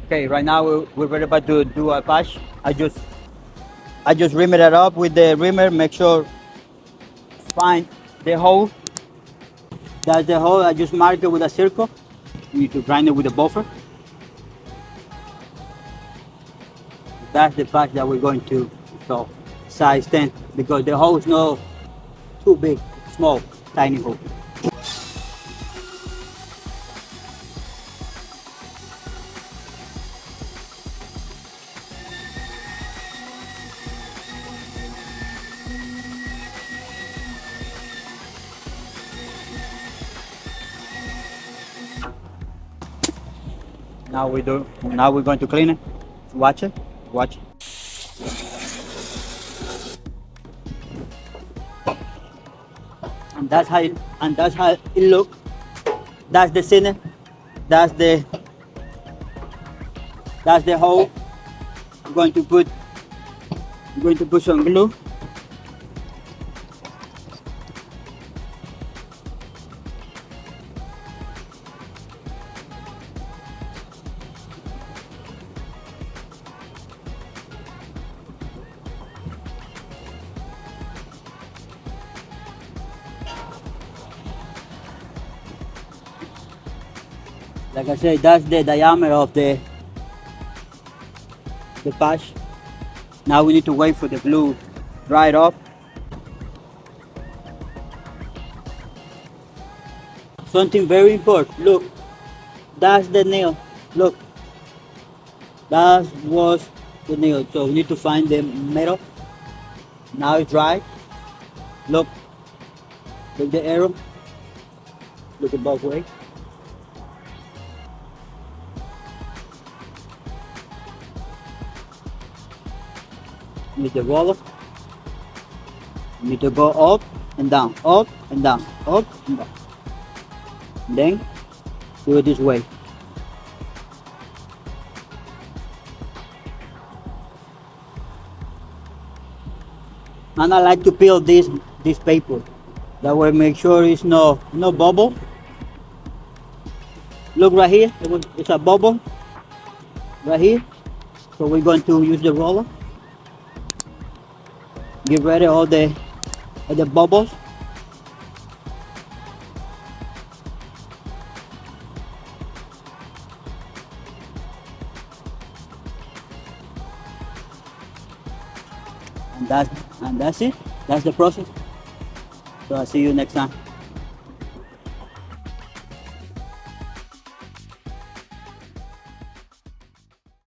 Okay, right now we're ready about to do a patch. I just rim it up with the reamer. Make sure find the hole. That's the hole. I just mark it with a circle. You need to grind it with a buffer. That's the patch that we're going to install. Size 10 because the hole is not too big, small, tiny hole. Now we're going to clean it. Watch it. Watch it. And that's how it look. That's the center. That's the hole. I'm going to put some glue. Like I said, that's the diameter of the patch. Now we need to wait for the glue dry off. Something very important. Look, that's the nail. Look, that was the nail. So we need to find the metal. Now it's dry. Look the arrow. Look at both ways. Need the roller. You need to go up and down, up and down, up and down. Then do it this way. And I like to peel this paper. That way make sure it's no bubble. Look right here, it's a bubble right here. So we're going to use the roller. Get rid of all the bubbles. And that's it. That's the process. So I'll see you next time.